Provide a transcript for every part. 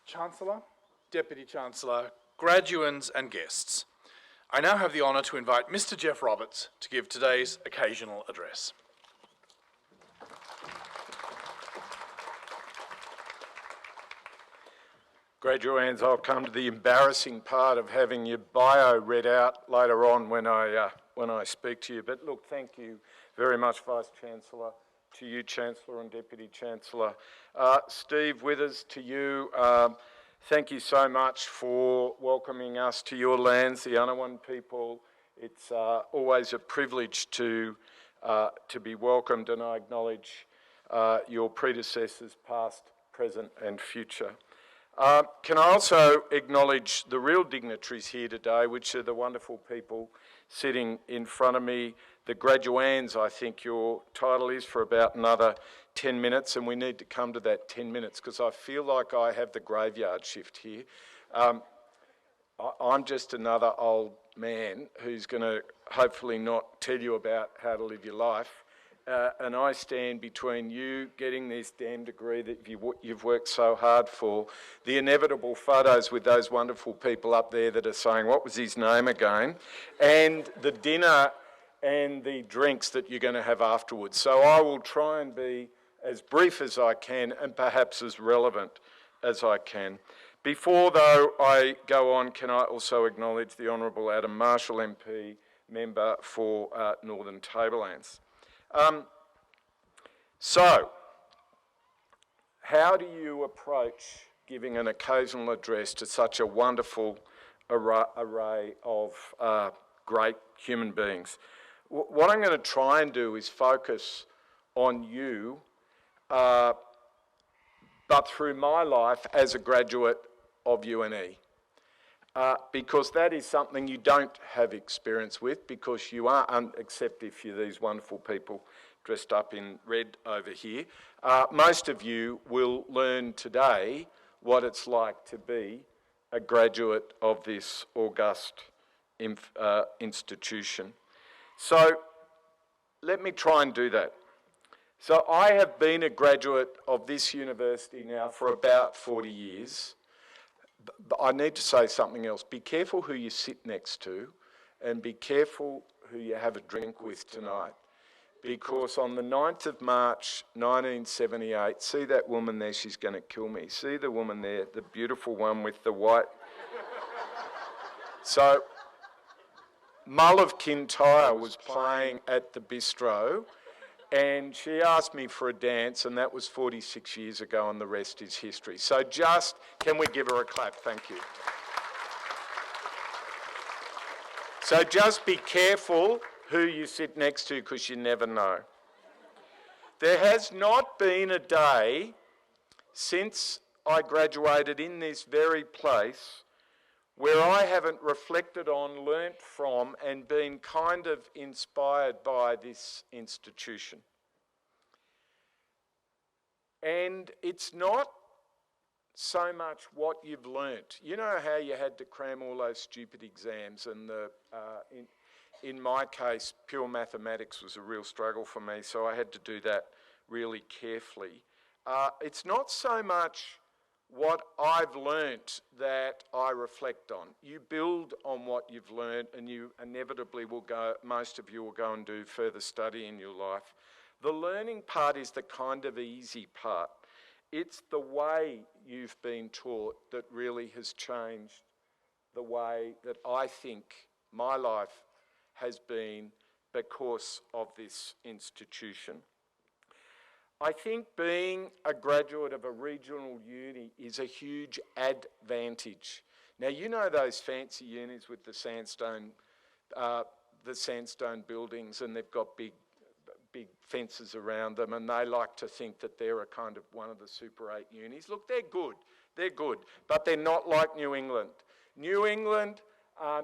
Chancellor, Deputy Chancellor, graduands and guests, I now have the honour to invite Mr. Geoff Roberts to give today's occasional address. Graduands, I'll come to the embarrassing part of having your bio read out later on when I speak to you. But look, thank you very much, Vice-Chancellor, to you, Chancellor and Deputy Chancellor. Steve Withers, to you, thank you so much for welcoming us to your lands, the Ngunnawal people. It's always a privilege to be welcomed, and I acknowledge your predecessors, past, present and future. Can I also acknowledge the real dignitaries here today, which are the wonderful people sitting in front of me. The graduands, I think your title is, for about another 10 minutes, and we need to come to that 10 minutes because I feel like I have the graveyard shift here. I'm just another old man who's going to hopefully not tell you about how to live your life. And I stand between you getting this damn degree that you've worked so hard for, the inevitable photos with those wonderful people up there that are saying, what was his name again, and the dinner and the drinks that you're going to have afterwards. So I will try and be as brief as I can and perhaps as relevant as I can. Before, though, I go on, can I also acknowledge the Honourable Adam Marshall MP, member for Northern Tablelands. So, how do you approach giving an occasional address to such a wonderful array of great human beings? What I'm going to try and do is focus on you, but through my life as a graduate of UNE. Because that is something you don't have experience with, because you are, except if you're these wonderful people dressed up in red over here, most of you will learn today what it's like to be a graduate of this august institution. So let me try and do that. So I have been a graduate of this university now for about 40 years. But I need to say something else. Be careful who you sit next to, and be careful who you have a drink with tonight. Because on the 9th of March 1978, see that woman there, she's going to kill me. See the woman there, the beautiful one with the white. So Mull of Kintyre was playing at the bistro, and she asked me for a dance, and that was 46 years ago, and the rest is history. So just, can we give her a clap? Thank you. So just be careful who you sit next to, because you never know. There has not been a day since I graduated in this very place where I haven't reflected on, learnt from, and been kind of inspired by this institution. And it's not so much what you've learnt. You know how you had to cram all those stupid exams, and in my case, pure mathematics was a real struggle for me, so I had to do that really carefully. It's not so much what I've learnt that I reflect on. You build on what you've learnt, and you inevitably will go, most of you will go and do further study in your life. The learning part is the kind of easy part. It's the way you've been taught that really has changed the way that I think my life has been because of this institution. I think being a graduate of a regional uni is a huge advantage. Now, you know those fancy unis with the sandstone buildings, and they've got big fences around them, and they like to think that they're a kind of one of the Super 8 unis. Look, they're good, but they're not like New England. New England,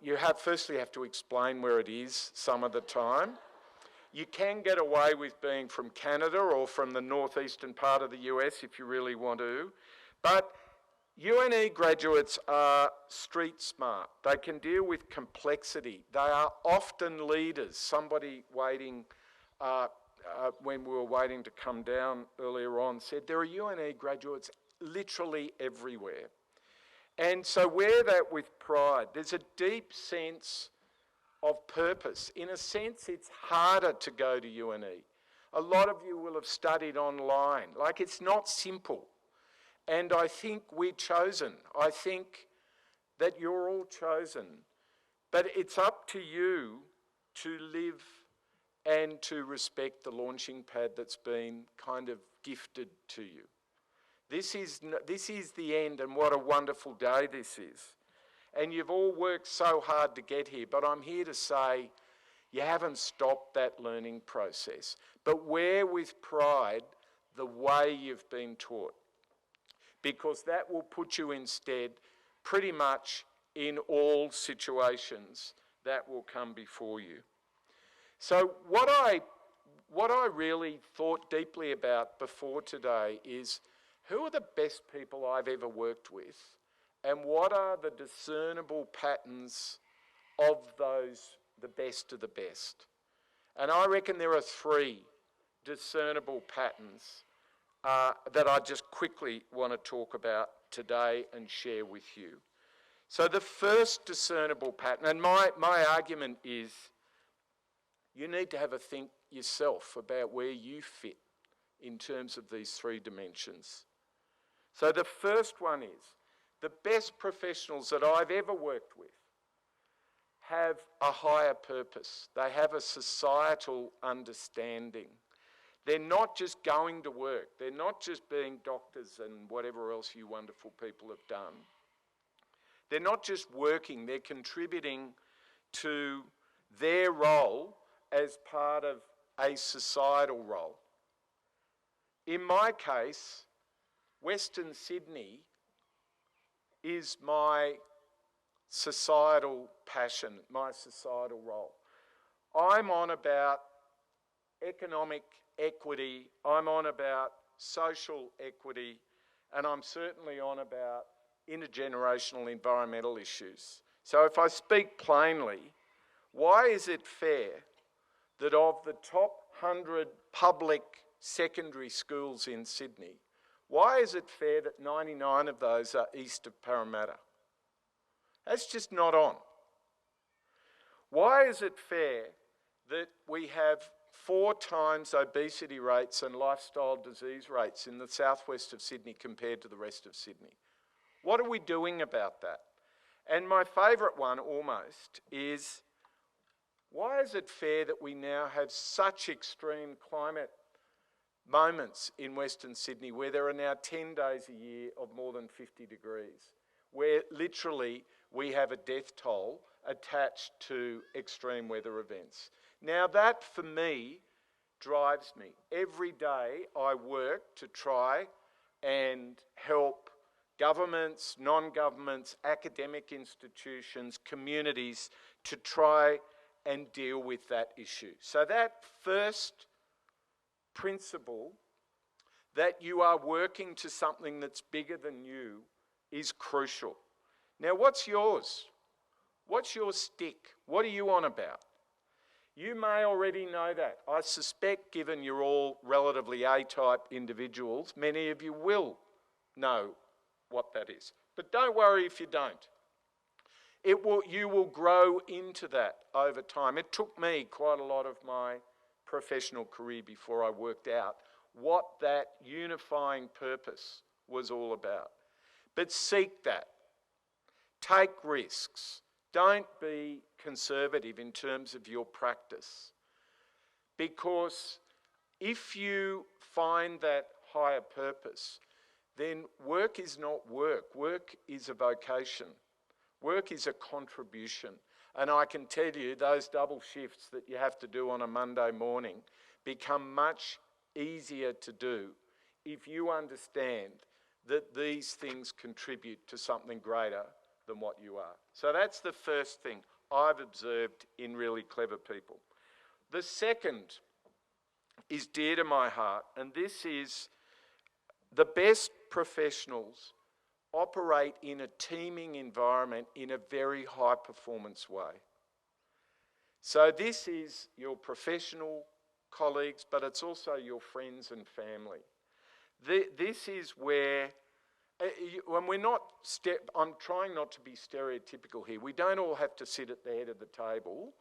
you firstly have to explain where it is some of the time. You can get away with being from Canada or from the northeastern part of the US if you really want to, but UNE graduates are street smart. They can deal with complexity. They are often leaders. Somebody waiting, when we were waiting to come down earlier on, said there are UNE graduates literally everywhere. And so wear that with pride. There's a deep sense of purpose. In a sense, it's harder to go to UNE. A lot of you will have studied online. Like, it's not simple. And I think we're chosen. I think that you're all chosen. But it's up to you to live and to respect the launching pad that's been kind of gifted to you. This is the end, and what a wonderful day this is. And you've all worked so hard to get here, but I'm here to say you haven't stopped that learning process. But wear with pride the way you've been taught, because that will put you instead pretty much in all situations that will come before you. So what I really thought deeply about before today is, who are the best people I've ever worked with, and what are the discernible patterns of those, the best of the best? And I reckon there are 3 discernible patterns that I just quickly want to talk about today and share with you. So the first discernible pattern, and my argument is, you need to have a think yourself about where you fit in terms of these 3 dimensions. So the first one is, the best professionals that I've ever worked with have a higher purpose. They have a societal understanding. They're not just going to work. They're not just being doctors and whatever else you wonderful people have done. They're not just working, they're contributing to their role as part of a societal role. In my case, Western Sydney is my societal passion, my societal role. I'm on about economic equity, I'm on about social equity, and I'm certainly on about intergenerational environmental issues. So if I speak plainly, why is it fair that of the top 100 public secondary schools in Sydney, why is it fair that 99 of those are east of Parramatta? That's just not on. Why is it fair that we have 4 times obesity rates and lifestyle disease rates in the southwest of Sydney compared to the rest of Sydney? What are we doing about that? And my favourite one almost is, why is it fair that we now have such extreme climate moments in Western Sydney where there are now 10 days a year of more than 50 degrees, where literally we have a death toll attached to extreme weather events? Now that, for me, drives me. Every day I work to try and help governments, non-governments, academic institutions, communities to try and deal with that issue. So that first principle, that you are working to something that's bigger than you, is crucial. Now, what's yours? What's your stick? What are you on about? You may already know that. I suspect, given you're all relatively A-type individuals, many of you will know what that is. But don't worry if you don't. You will grow into that over time. It took me quite a lot of my professional career before I worked out what that unifying purpose was all about. But seek that. Take risks. Don't be conservative in terms of your practice. Because if you find that higher purpose, then work is not work. Work is a vocation. Work is a contribution. And I can tell you, those double shifts that you have to do on a Monday morning become much easier to do if you understand that these things contribute to something greater than what you are. So that's the first thing I've observed in really clever people. The second is dear to my heart, and this is, the best professionals operate in a teaming environment in a very high performance way. So this is your professional colleagues, but it's also your friends and family. This is where when we're not, I'm trying not to be stereotypical here. We don't all have to sit at the head of the table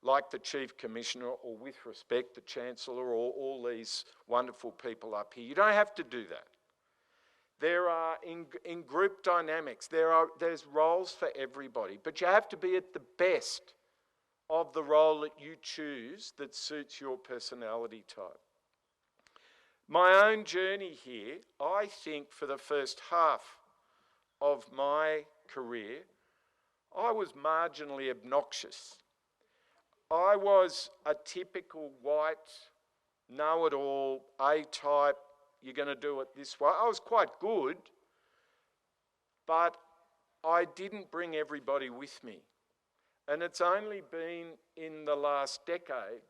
like the Chief Commissioner or, with respect, the Chancellor or all these wonderful people up here. You don't have to do that. There are, in group dynamics, there's roles for everybody, but you have to be at the best of the role that you choose that suits your personality type. My own journey here, I think for the first half of my career, I was marginally obnoxious. I was a typical white, know-it-all, A-type, you're going to do it this way. I was quite good, but I didn't bring everybody with me. And it's only been in the last decade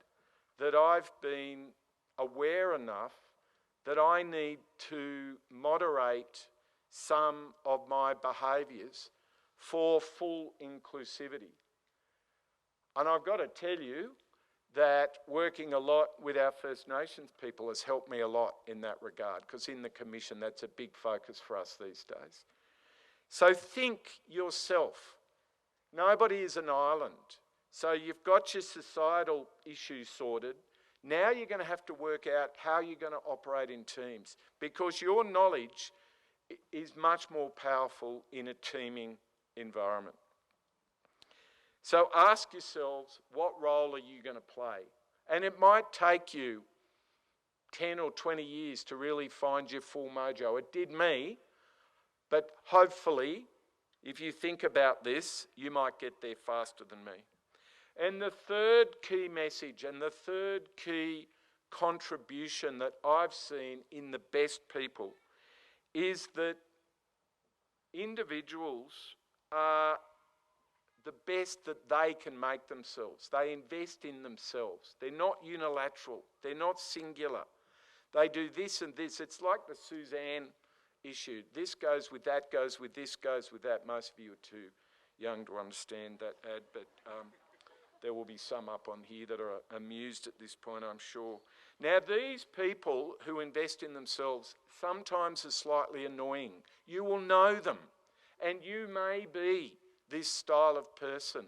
that I've been aware enough that I need to moderate some of my behaviours for full inclusivity. And I've got to tell you that working a lot with our First Nations people has helped me a lot in that regard, because in the Commission that's a big focus for us these days. So think yourself. Nobody is an island. So you've got your societal issues sorted. Now you're going to have to work out how you're going to operate in teams, because your knowledge is much more powerful in a teaming environment. So ask yourselves, what role are you going to play? And it might take you 10 or 20 years to really find your full mojo. It did me, but hopefully, if you think about this, you might get there faster than me. And the third key message and the third key contribution that I've seen in the best people is that individuals are the best that they can make themselves. They invest in themselves. They're not unilateral. They're not singular. They do this and this. It's like the Suzanne issue. This goes with that, goes with this, goes with that. Most of you are too young to understand that ad, but there will be some up on here that are amused at this point, I'm sure. Now, these people who invest in themselves sometimes are slightly annoying. You will know them, and you may be this style of person.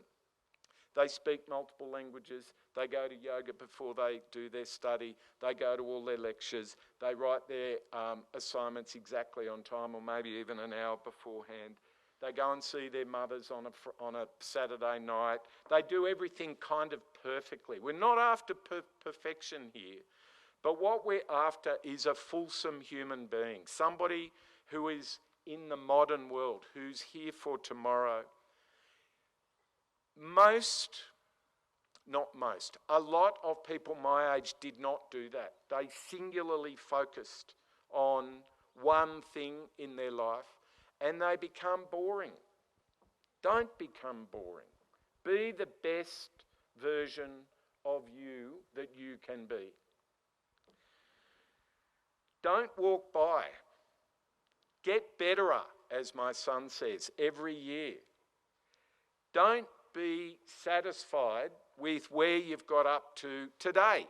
They speak multiple languages. They go to yoga before they do their study. They go to all their lectures. They write their assignments exactly on time, or maybe even an hour beforehand. They go and see their mothers on a Saturday night. They do everything kind of perfectly. We're not after perfection here, but what we're after is a fulsome human being, somebody who is in the modern world, who's here for tomorrow. A lot of people my age did not do that. They singularly focused on one thing in their life, and they become boring. Don't become boring. Be the best version of you that you can be. Don't walk by. Get betterer, as my son says, every year. Don't be satisfied with where you've got up to today.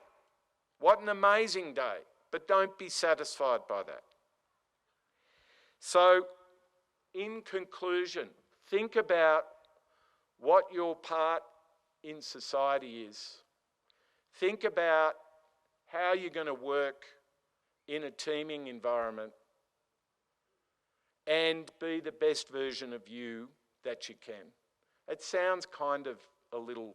What an amazing day, but don't be satisfied by that. So, in conclusion, think about what your part in society is. Think about how you're going to work in a teaming environment and be the best version of you that you can. It sounds kind of a little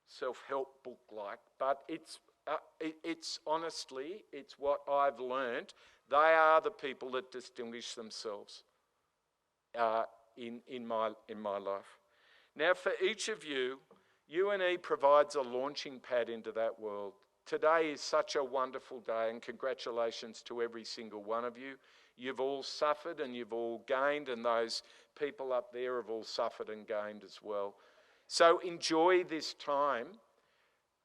self-help book-like, but it's honestly, it's what I've learned. They are the people that distinguish themselves in my life. Now, for each of you, UNE provides a launching pad into that world. Today is such a wonderful day, and congratulations to every single one of you. You've all suffered and you've all gained, and those people up there have all suffered and gained as well. So enjoy this time,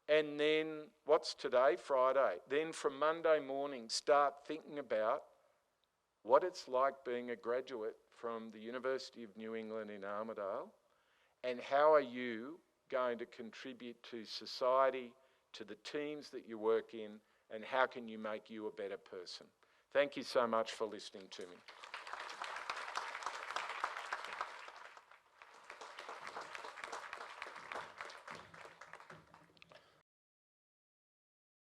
and then, what's today? Friday. Then from Monday morning, start thinking about what it's like being a graduate from the University of New England in Armidale, and how are you going to contribute to society, to the teams that you work in, and how can you make you a better person? Thank you so much for listening to me.